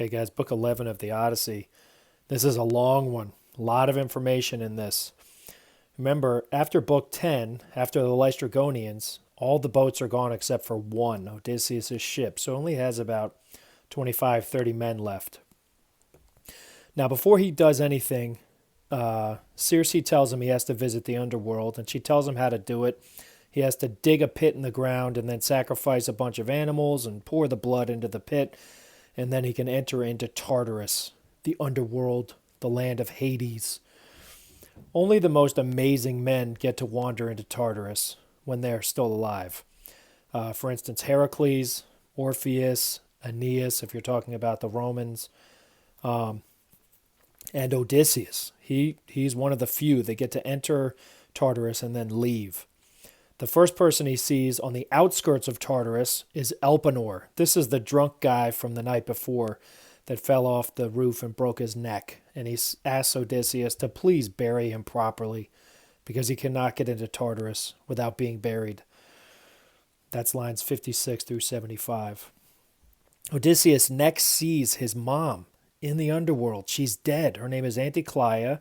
Okay, guys, book 11 of the Odyssey. This is a long one. A lot of information in this. Remember, after book 10, after the Lystragonians, all the boats are gone except for one, Odysseus' ship. So it only has about 25, 30 men left. Now, before he does anything, Circe tells him he has to visit the underworld, and she tells him how to do it. He has to dig a pit in the ground and then sacrifice a bunch of animals and pour the blood into the pit, and then he can enter into Tartarus, the underworld, the land of Hades. Only the most amazing men get to wander into Tartarus when they're still alive. For instance, Heracles, Orpheus, Aeneas, if you're talking about the Romans, um, and Odysseus. He's one of the few that get to enter Tartarus and then leave. The first person he sees on the outskirts of Tartarus is Elpenor. This is the drunk guy from the night before that fell off the roof and broke his neck. And he asks Odysseus to please bury him properly because he cannot get into Tartarus without being buried. That's lines 56 through 75. Odysseus next sees his mom in the underworld. She's dead. Her name is Anticlea,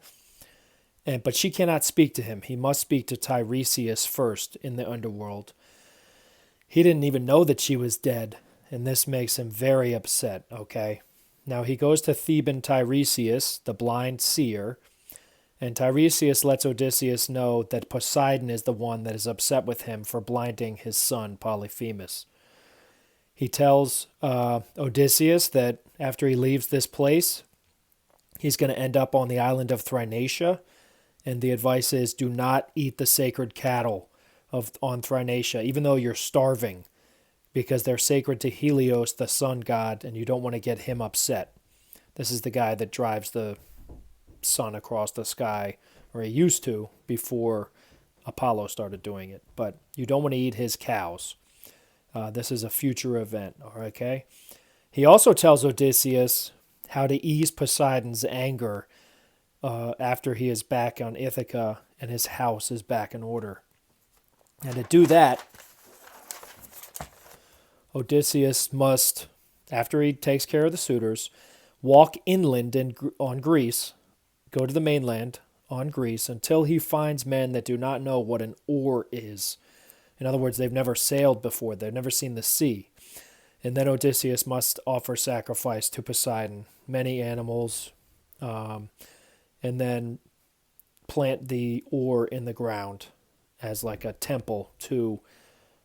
but she cannot speak to him. He must speak to Tiresias first in the underworld. He didn't even know that she was dead, and this makes him very upset, okay? Now he goes to Theban Tiresias, the blind seer, and Tiresias lets Odysseus know that Poseidon is the one that is upset with him for blinding his son Polyphemus. He tells Odysseus that after he leaves this place, he's going to end up on the island of Thrinacia, and the advice is do not eat the sacred cattle on Thrinacia, even though you're starving, because they're sacred to Helios, the sun god, and you don't want to get him upset. This is the guy that drives the sun across the sky, or he used to before Apollo started doing it. But you don't want to eat his cows. This is a future event, okay? He also tells Odysseus how to ease Poseidon's anger after he is back on Ithaca and his house is back in order. And to do that, Odysseus must, after he takes care of the suitors, walk inland on Greece, go to the mainland on Greece until he finds men that do not know what an oar is. In other words, they've never sailed before. They've never seen the sea. And then Odysseus must offer sacrifice to Poseidon, many animals, and then plant the oar in the ground as like a temple to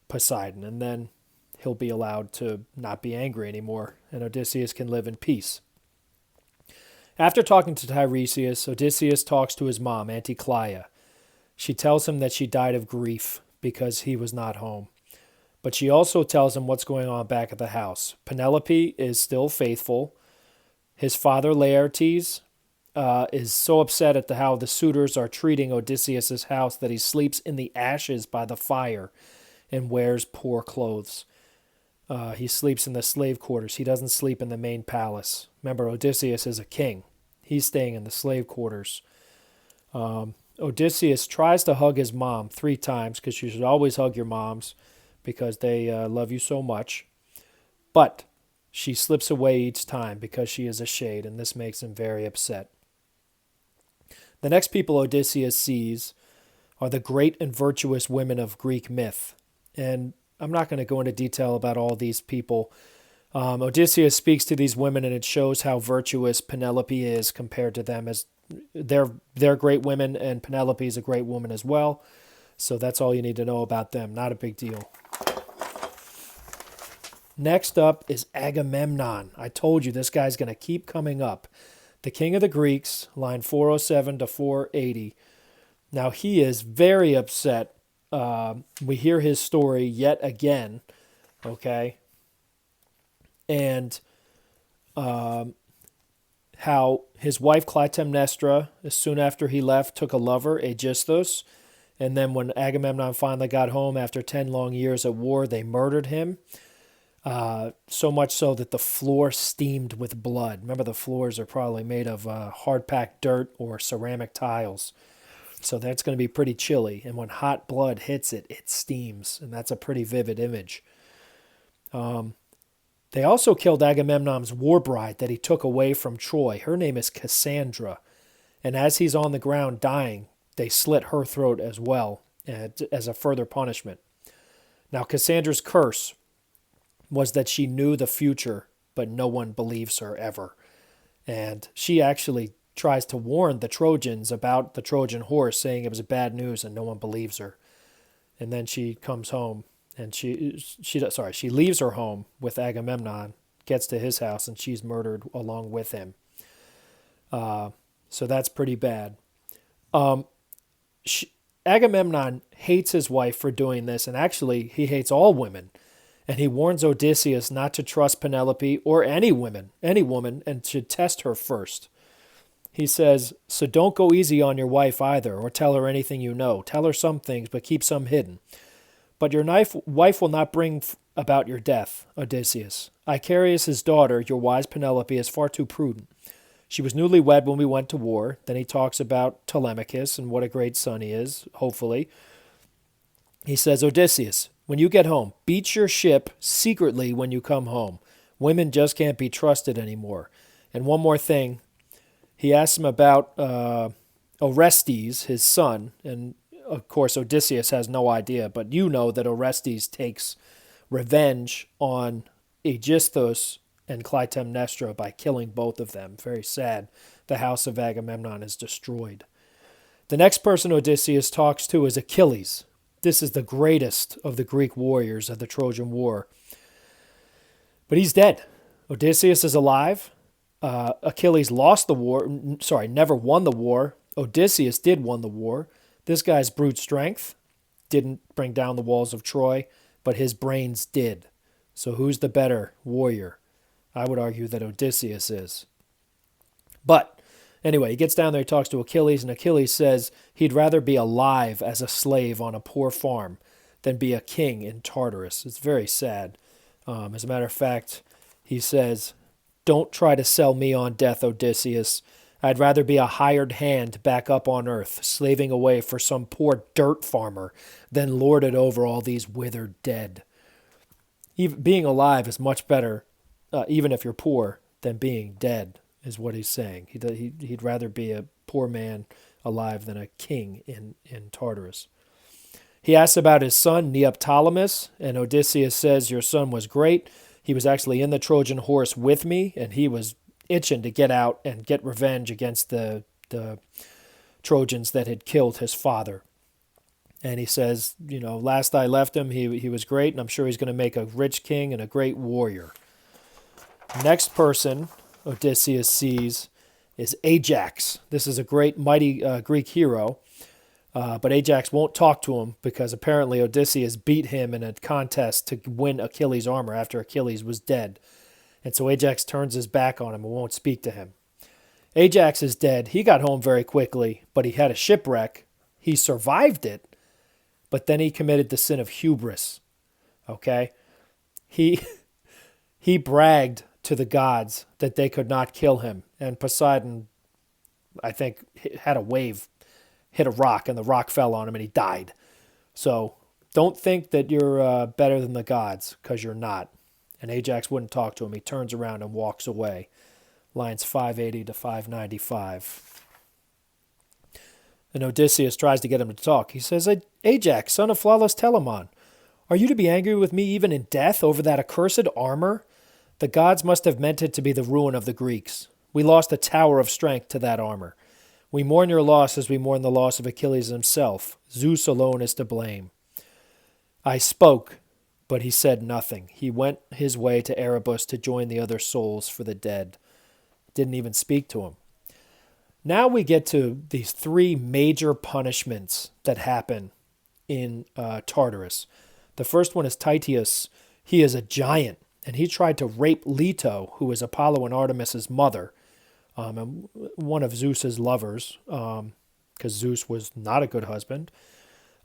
Poseidon. And then he'll be allowed to not be angry anymore, and Odysseus can live in peace. After talking to Tiresias, Odysseus talks to his mom, Anticlea. She tells him that she died of grief because he was not home. But she also tells him what's going on back at the house. Penelope is still faithful. His father, Laertes, is so upset at how the suitors are treating Odysseus' house that he sleeps in the ashes by the fire and wears poor clothes. He sleeps in the slave quarters. He doesn't sleep in the main palace. Remember, Odysseus is a king. He's staying in the slave quarters. Odysseus tries to hug his mom 3 times because you should always hug your moms because they love you so much. But she slips away each time because she is a shade, and this makes him very upset. The next people Odysseus sees are the great and virtuous women of Greek myth. And I'm not going to go into detail about all these people. Odysseus speaks to these women, and it shows how virtuous Penelope is compared to them, as they're great women, and Penelope is a great woman as well. So that's all you need to know about them. Not a big deal. Next up is Agamemnon. I told you this guy's going to keep coming up. The king of the Greeks, line 407 to 480. Now he is very upset. We hear his story yet again, okay? And how his wife Clytemnestra, soon after he left, took a lover, Aegisthus. And then when Agamemnon finally got home after 10 long years at war, they murdered him. So much so that the floor steamed with blood. Remember, the floors are probably made of hard-packed dirt or ceramic tiles. So that's going to be pretty chilly. And when hot blood hits it, it steams. And that's a pretty vivid image. They also killed Agamemnon's war bride that he took away from Troy. Her name is Cassandra. And as he's on the ground dying, they slit her throat as well as a further punishment. Now, Cassandra's curse was that she knew the future, but no one believes her ever. And she actually tries to warn the Trojans about the Trojan horse, saying it was bad news, and no one believes her. And then she comes home, and she leaves her home with Agamemnon, gets to his house, and she's murdered along with him. So that's pretty bad. Agamemnon hates his wife for doing this, and actually he hates all women. And he warns Odysseus not to trust Penelope or any woman, and to test her first. He says, so don't go easy on your wife either, or tell her anything you know. Tell her some things, but keep some hidden. But your wife will not bring about your death, Odysseus. Icarius' daughter, your wise Penelope, is far too prudent. She was newly wed when we went to war. Then he talks about Telemachus and what a great son he is, hopefully. He says, Odysseus, when you get home, beach your ship secretly when you come home. Women just can't be trusted anymore. And one more thing. He asks him about Orestes, his son, and of course Odysseus has no idea, but you know that Orestes takes revenge on Aegisthus and Clytemnestra by killing both of them. Very sad. The house of Agamemnon is destroyed. The next person Odysseus talks to is Achilles. This is the greatest of the Greek warriors of the Trojan War. But he's dead. Odysseus is alive. Achilles lost the war. Never won the war. Odysseus did win the war. This guy's brute strength didn't bring down the walls of Troy, but his brains did. So who's the better warrior? I would argue that Odysseus is. But anyway, he gets down there, he talks to Achilles, and Achilles says he'd rather be alive as a slave on a poor farm than be a king in Tartarus. It's very sad. As a matter of fact, he says, don't try to sell me on death, Odysseus. I'd rather be a hired hand back up on earth, slaving away for some poor dirt farmer than lord it over all these withered dead. Even being alive is much better, even if you're poor, than being dead, is what he's saying. He'd rather be a poor man alive than a king in Tartarus. He asks about his son, Neoptolemus, and Odysseus says, your son was great. He was actually in the Trojan horse with me, and he was itching to get out and get revenge against the Trojans that had killed his father. And he says, last I left him, he was great, and I'm sure he's going to make a rich king and a great warrior. Next person Odysseus sees is Ajax. This is a great, mighty Greek hero, but Ajax won't talk to him because apparently Odysseus beat him in a contest to win Achilles' armor after Achilles was dead. And so Ajax turns his back on him and won't speak to him. Ajax is dead. He got home very quickly, but he had a shipwreck. He survived it, but then he committed the sin of hubris. Okay? He bragged to the gods that they could not kill him. And Poseidon, I think, had a wave hit a rock, and the rock fell on him, and he died. So don't think that you're better than the gods, because you're not. And Ajax wouldn't talk to him. He turns around and walks away. Lines 580 to 595. And Odysseus tries to get him to talk. He says, Ajax, son of flawless Telamon, are you to be angry with me even in death over that accursed armor? The gods must have meant it to be the ruin of the Greeks. We lost a tower of strength to that armor. We mourn your loss as we mourn the loss of Achilles himself. Zeus alone is to blame. I spoke, but he said nothing. He went his way to Erebus to join the other souls for the dead. Didn't even speak to him. Now we get to these three major punishments that happen in Tartarus. The first one is Tityus. He is a giant, and he tried to rape Leto, who is Apollo and Artemis's mother, and one of Zeus's lovers, because Zeus was not a good husband.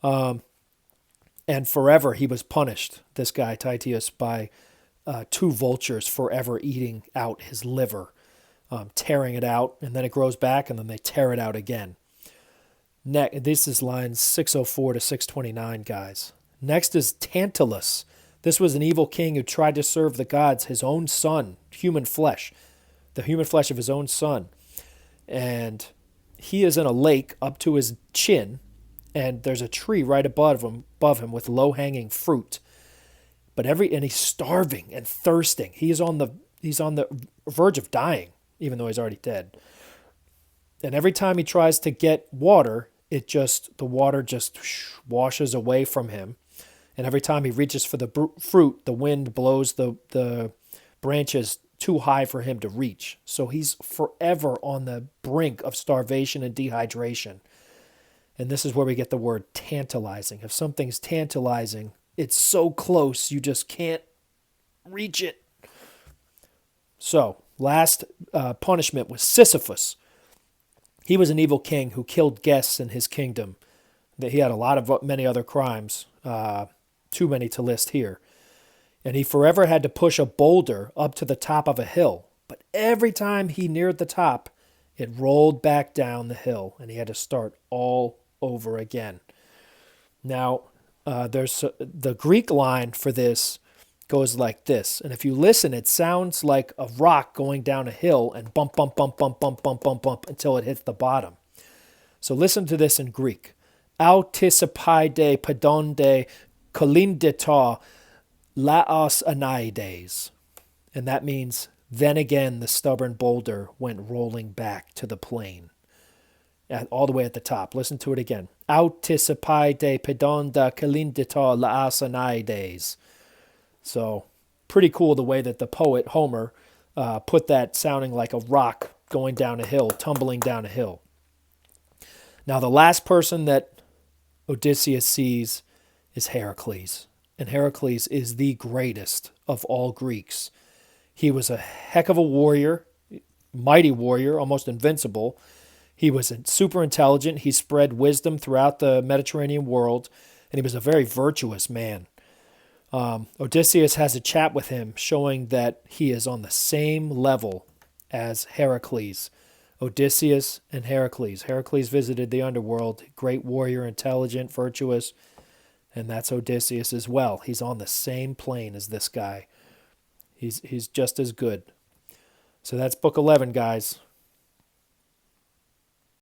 And forever he was punished, this guy Tityus, by two vultures forever eating out his liver, tearing it out, and then it grows back, and then they tear it out again. This is lines 604 to 629, guys. Next is Tantalus, This was an evil king who tried to serve the gods, his own son, human flesh, the human flesh of his own son. And he is in a lake up to his chin, and there's a tree right above him with low-hanging fruit. And he's starving and thirsting. He's on the verge of dying, even though he's already dead. And every time he tries to get water, the water just washes away from him. And every time he reaches for the fruit, the wind blows the branches too high for him to reach. So he's forever on the brink of starvation and dehydration. And this is where we get the word tantalizing. If something's tantalizing, it's so close you just can't reach it. So, last punishment was Sisyphus. He was an evil king who killed guests in his kingdom. He had many other crimes, too many to list here. And he forever had to push a boulder up to the top of a hill. But every time he neared the top, it rolled back down the hill, and he had to start all over again. Now, there's the Greek line for this goes like this. And if you listen, it sounds like a rock going down a hill and bump, bump, bump, bump, bump, bump, bump, bump until it hits the bottom. So listen to this in Greek. Autisapaide pedonde kolindeta laos anaides. And that means, then again the stubborn boulder went rolling back to the plain. All the way at the top. Listen to it again. Autisapaide pedonda kolindeta laos anaides. So, pretty cool the way that the poet Homer put that sounding like a rock going down a hill, tumbling down a hill. Now, the last person that Odysseus sees is Heracles. And Heracles is the greatest of all Greeks. He was a heck of a warrior, mighty warrior, almost invincible. He was super intelligent. He spread wisdom throughout the Mediterranean world, and he was a very virtuous man. Odysseus has a chat with him showing that he is on the same level as Heracles. Odysseus and Heracles. Heracles visited the underworld, great warrior, intelligent, virtuous, and that's Odysseus as well. He's on the same plane as this guy. He's just as good. So that's book 11, guys.